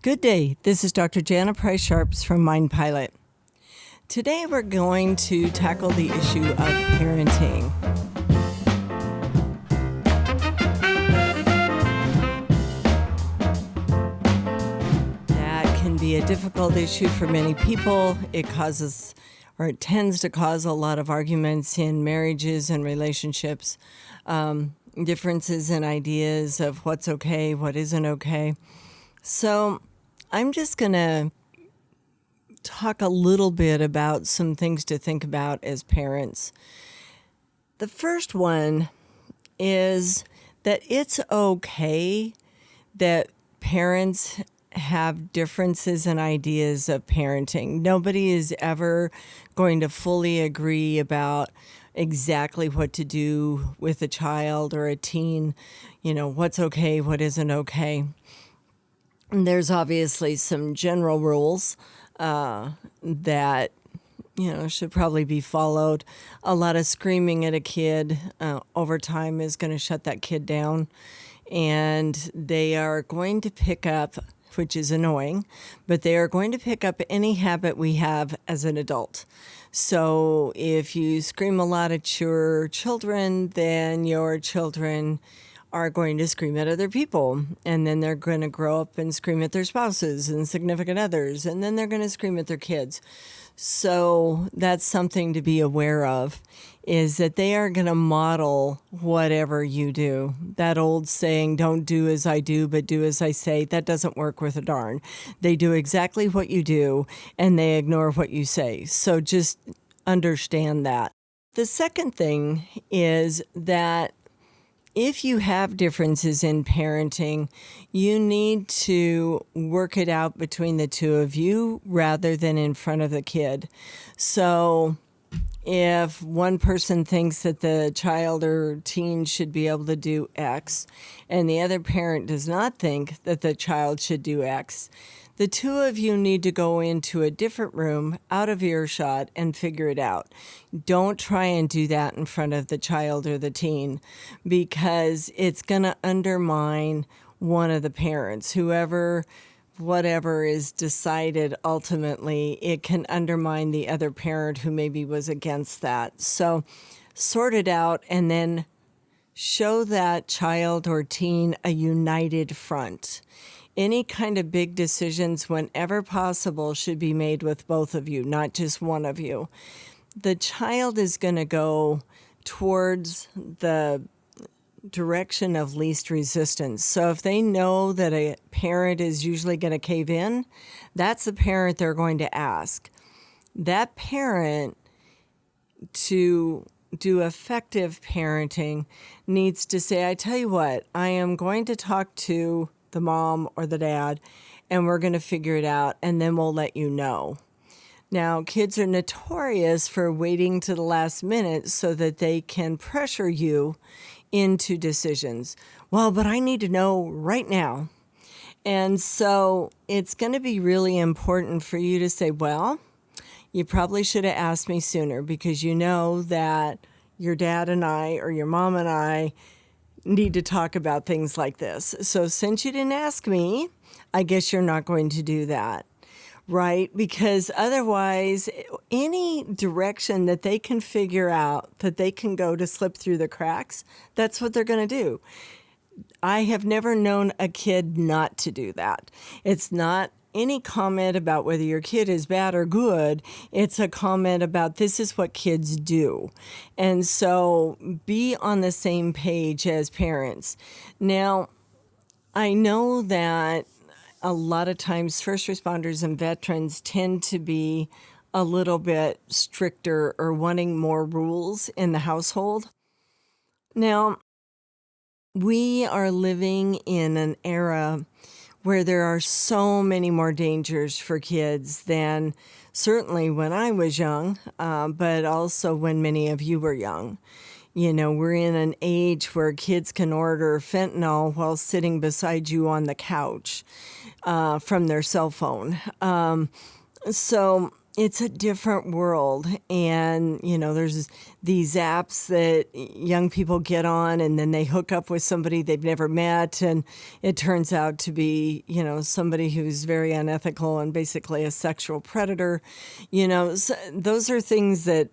Good day. This is Dr. Jana Price-Sharps from Mind Pilot. Today we're going to tackle the issue of parenting. That can be a difficult issue for many people. It tends to cause a lot of arguments in marriages and relationships, differences in ideas of what's okay, what isn't okay. So I'm just going to talk a little bit about some things to think about as parents. The first one is that it's okay that parents have differences in ideas of parenting. Nobody is ever going to fully agree about exactly what to do with a child or a teen, what's okay, what isn't okay. There's obviously some general rules that, should probably be followed. A lot of screaming at a kid over time is going to shut that kid down. And they are going to pick up, which is annoying, but they are going to pick up any habit we have as an adult. So if you scream a lot at your children, then your children are going to scream at other people, and then they're going to grow up and scream at their spouses and significant others, and then they're going to scream at their kids. So that's something to be aware of, is that they are going to model whatever you do. That old saying, don't do as I do, but do as I say, that doesn't work with a darn. They do exactly what you do, and they ignore what you say. So just understand that. The second thing is that if you have differences in parenting, you need to work it out between the two of you rather than in front of the kid. So if one person thinks that the child or teen should be able to do X and the other parent does not think that the child should do X, the two of you need to go into a different room, out of earshot, and figure it out. Don't try and do that in front of the child or the teen, because it's going to undermine one of the parents. Whatever is decided ultimately, it can undermine the other parent who maybe was against that. So sort it out and then show that child or teen a united front. Any kind of big decisions, whenever possible, should be made with both of you, not just one of you. The child is going to go towards the direction of least resistance. So if they know that a parent is usually going to cave in, that's the parent they're going to ask. That parent, to do effective parenting, needs to say, I tell you what, I am going to talk to the mom or the dad, and we're going to figure it out, and then we'll let you know. Now, kids are notorious for waiting to the last minute so that they can pressure you into decisions. Well, but I need to know right now. And so it's going to be really important for you to say, well, you probably should have asked me sooner, because you know that your dad and I, or your mom and I, need to talk about things like this. So since you didn't ask me, I guess you're not going to do that, right? Because otherwise, any direction that they can figure out that they can go to slip through the cracks, that's what they're going to do. I have never known a kid not to do that. It's not any comment about whether your kid is bad or good. It's a comment about this is what kids do. And so be on the same page as parents. Now, I know that a lot of times first responders and veterans tend to be a little bit stricter or wanting more rules in the household. Now, we are living in an era where there are so many more dangers for kids than certainly when I was young, but also when many of you were young. We're in an age where kids can order fentanyl while sitting beside you on the couch from their cell phone. So it's a different world. And, there's these apps that young people get on, and then they hook up with somebody they've never met. And it turns out to be, somebody who's very unethical and basically a sexual predator. So those are things that,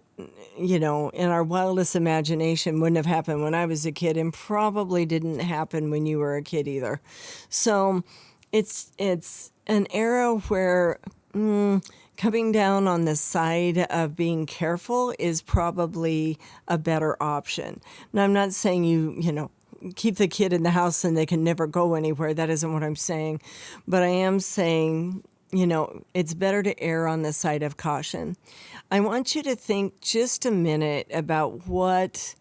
in our wildest imagination wouldn't have happened when I was a kid, and probably didn't happen when you were a kid either. So it's an era where coming down on the side of being careful is probably a better option. Now, I'm not saying keep the kid in the house and they can never go anywhere. That isn't what I'm saying. But I am saying, it's better to err on the side of caution. I want you to think just a minute about what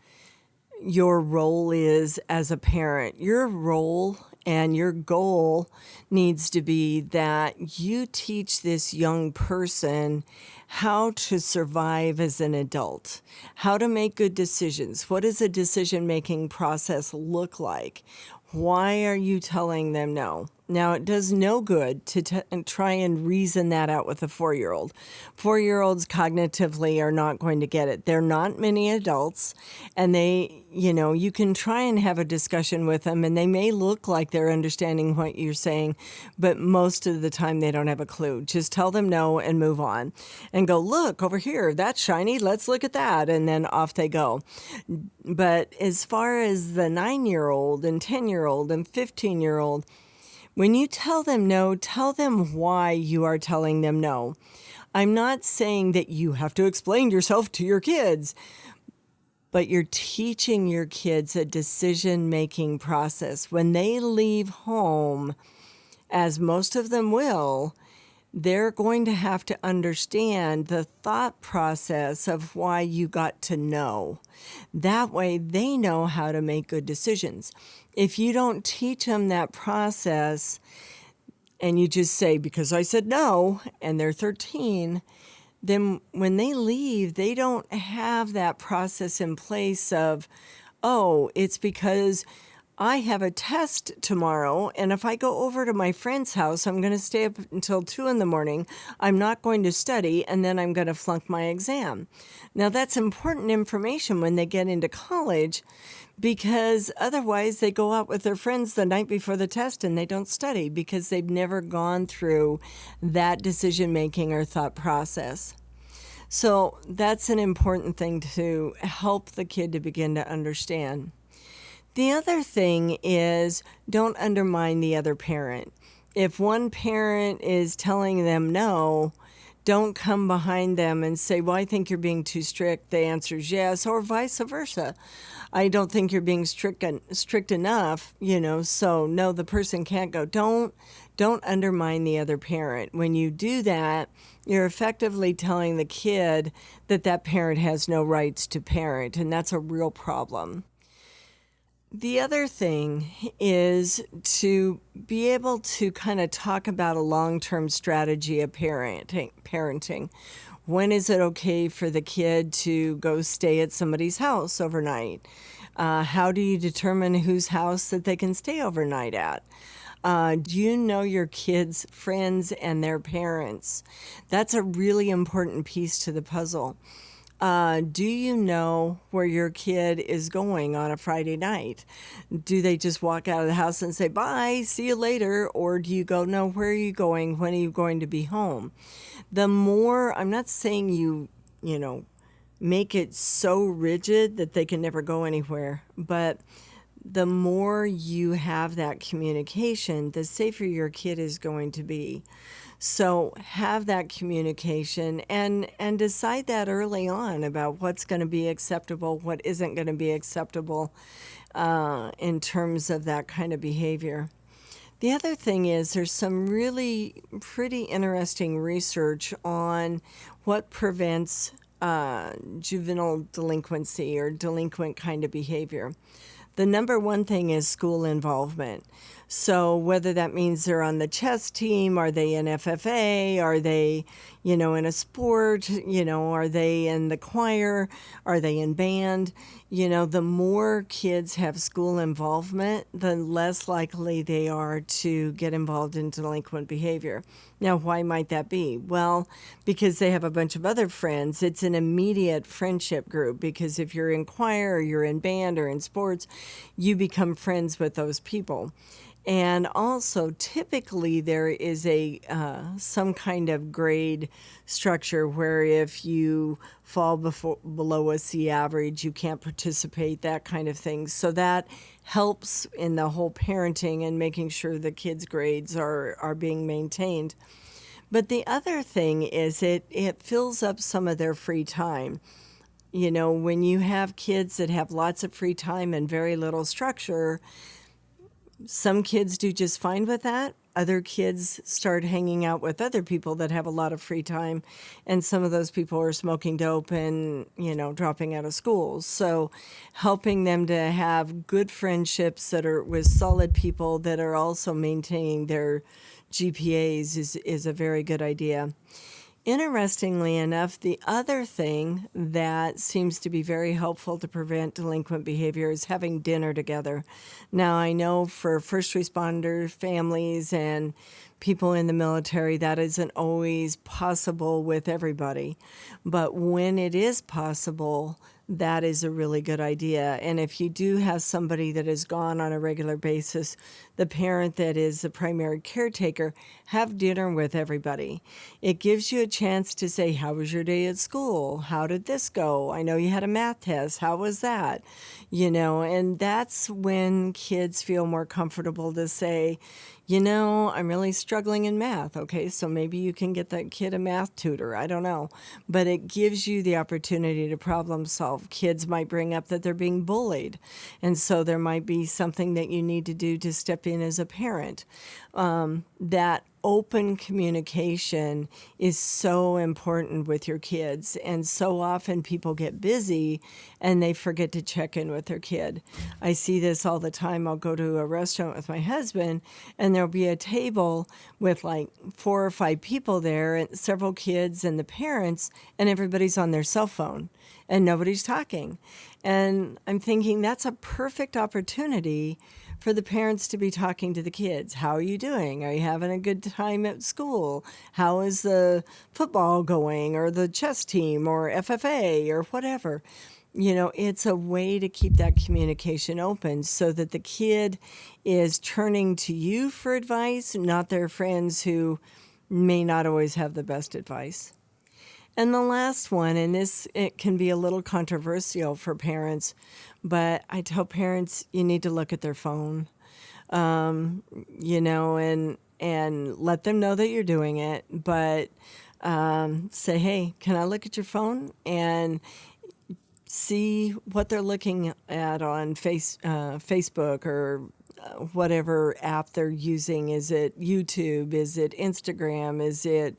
your role is as a parent. Your role and your goal needs to be that you teach this young person how to survive as an adult, how to make good decisions. What does a decision-making process look like? Why are you telling them no? Now, it does no good to try and reason that out with a 4-year-old. 4-year-olds cognitively are not going to get it. They're not many adults, and you can try and have a discussion with them, and they may look like they're understanding what you're saying, but most of the time they don't have a clue. Just tell them no and move on. And go, look, over here, that's shiny, let's look at that, and then off they go. But as far as the 9-year-old and 10-year-old and 15-year-old, when you tell them no, tell them why you are telling them no. I'm not saying that you have to explain yourself to your kids, but you're teaching your kids a decision-making process. When they leave home, as most of them will, they're going to have to understand the thought process of why you got to know. That way they know how to make good decisions. If you don't teach them that process and you just say, because I said no, and they're 13, then when they leave, they don't have that process in place of, oh, it's because I have a test tomorrow, and if I go over to my friend's house, I'm going to stay up until 2 in the morning. I'm not going to study, and then I'm going to flunk my exam. Now, that's important information when they get into college, because otherwise they go out with their friends the night before the test and they don't study because they've never gone through that decision-making or thought process. So that's an important thing to help the kid to begin to understand. The other thing is, don't undermine the other parent. If one parent is telling them no, don't come behind them and say, well, I think you're being too strict. The answer is yes, or vice versa. I don't think you're being strict enough, so no, the person can't go. Don't undermine the other parent. When you do that, you're effectively telling the kid that parent has no rights to parent, and that's a real problem. The other thing is to be able to kind of talk about a long-term strategy of parenting. When is it okay for the kid to go stay at somebody's house overnight? How do you determine whose house that they can stay overnight at? Do you know your kids' friends and their parents? That's a really important piece to the puzzle. Do you know where your kid is going on a Friday night? Do they just walk out of the house and say, bye, see you later? Or do you go, no, where are you going? When are you going to be home? The more, I'm not saying you make it so rigid that they can never go anywhere, but the more you have that communication, the safer your kid is going to be. So have that communication and decide that early on about what's going to be acceptable, what isn't going to be acceptable in terms of that kind of behavior. The other thing is there's some really pretty interesting research on what prevents juvenile delinquency or delinquent kind of behavior. The number one thing is school involvement. So whether that means they're on the chess team, are they in FFA, are they, in a sport, are they in the choir, are they in band? The more kids have school involvement, the less likely they are to get involved in delinquent behavior. Now, why might that be? Well, because they have a bunch of other friends. It's an immediate friendship group, because if you're in choir or you're in band or in sports, you become friends with those people. And also, typically, there is a some kind of grade structure where if you fall below a C average, you can't participate, that kind of thing. So that helps in the whole parenting and making sure the kids' grades are being maintained. But the other thing is it fills up some of their free time. When you have kids that have lots of free time and very little structure, some kids do just fine with that. Other kids start hanging out with other people that have a lot of free time, and some of those people are smoking dope and, dropping out of school. So helping them to have good friendships that are with solid people that are also maintaining their GPAs is a very good idea. Interestingly enough, the other thing that seems to be very helpful to prevent delinquent behavior is having dinner together. Now, I know for first responder families and people in the military, that isn't always possible with everybody. But when it is possible, that is a really good idea. And if you do have somebody that is gone on a regular basis, the parent that is the primary caretaker, have dinner with everybody. It gives you a chance to say, how was your day at school? How did this go? I know you had a math test. How was that? And that's when kids feel more comfortable to say, I'm really struggling in math. Okay, so maybe you can get that kid a math tutor. I don't know. But it gives you the opportunity to problem solve. Kids might bring up that they're being bullied. And so there might be something that you need to do to step in as a parent. That open communication is so important with your kids. And so often people get busy and they forget to check in with their kid. I see this all the time. I'll go to a restaurant with my husband and there'll be a table with like 4 or 5 people there, and several kids and the parents, and everybody's on their cell phone and nobody's talking. And I'm thinking that's a perfect opportunity for the parents to be talking to the kids. How are you doing? Are you having a good time at school? How is the football going, or the chess team, or FFA, or whatever? It's a way to keep that communication open so that the kid is turning to you for advice, not their friends who may not always have the best advice. And the last one, and it can be a little controversial for parents, but I tell parents you need to look at their phone, and let them know that you're doing it. But say, hey, can I look at your phone and see what they're looking at on Facebook or whatever app they're using? Is it YouTube? Is it Instagram? Is it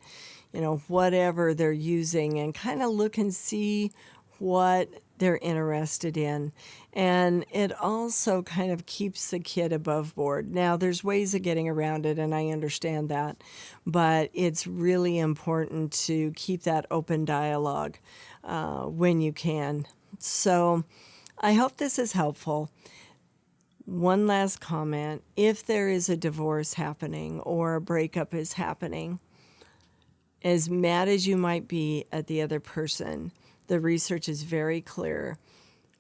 whatever they're using, and kind of look and see what they're interested in. And it also kind of keeps the kid above board. Now, there's ways of getting around it, and I understand that, but it's really important to keep that open dialogue when you can. So I hope this is helpful. One last comment. If there is a divorce happening or a breakup is happening, as mad as you might be at the other person, the research is very clear.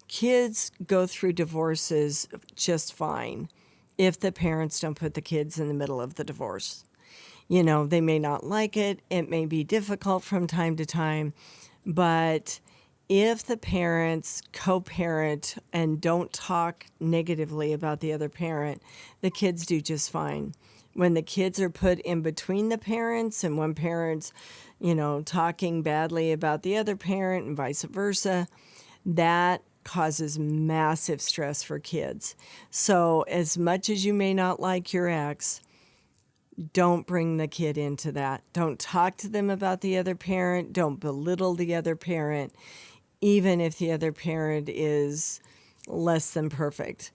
Kids go through divorces just fine if the parents don't put the kids in the middle of the divorce. They may not like it. It may be difficult from time to time. But if the parents co-parent and don't talk negatively about the other parent, the kids do just fine. When the kids are put in between the parents and one parent's, talking badly about the other parent and vice versa, that causes massive stress for kids. So as much as you may not like your ex, don't bring the kid into that. Don't talk to them about the other parent. Don't belittle the other parent, even if the other parent is less than perfect,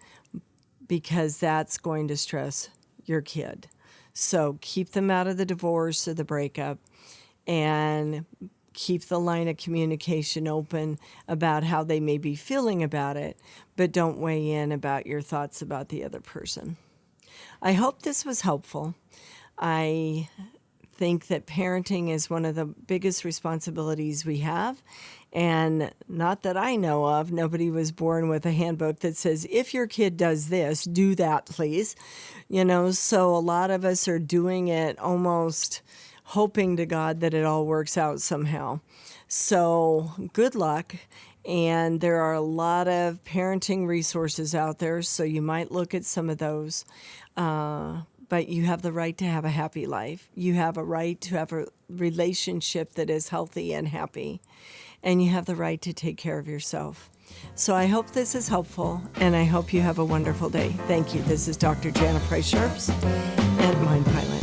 because that's going to stress your kid. So keep them out of the divorce or the breakup, and keep the line of communication open about how they may be feeling about it, but don't weigh in about your thoughts about the other person. I hope this was helpful. I think that parenting is one of the biggest responsibilities we have. And not that I know of, nobody was born with a handbook that says, if your kid does this, do that, please. So a lot of us are doing it almost hoping to God that it all works out somehow. So good luck. And there are a lot of parenting resources out there, so you might look at some of those. But you have the right to have a happy life. You have a right to have a relationship that is healthy and happy. And you have the right to take care of yourself. So I hope this is helpful, and I hope you have a wonderful day. Thank you. This is Dr. Jana Price-Sharps at Mind Pilot.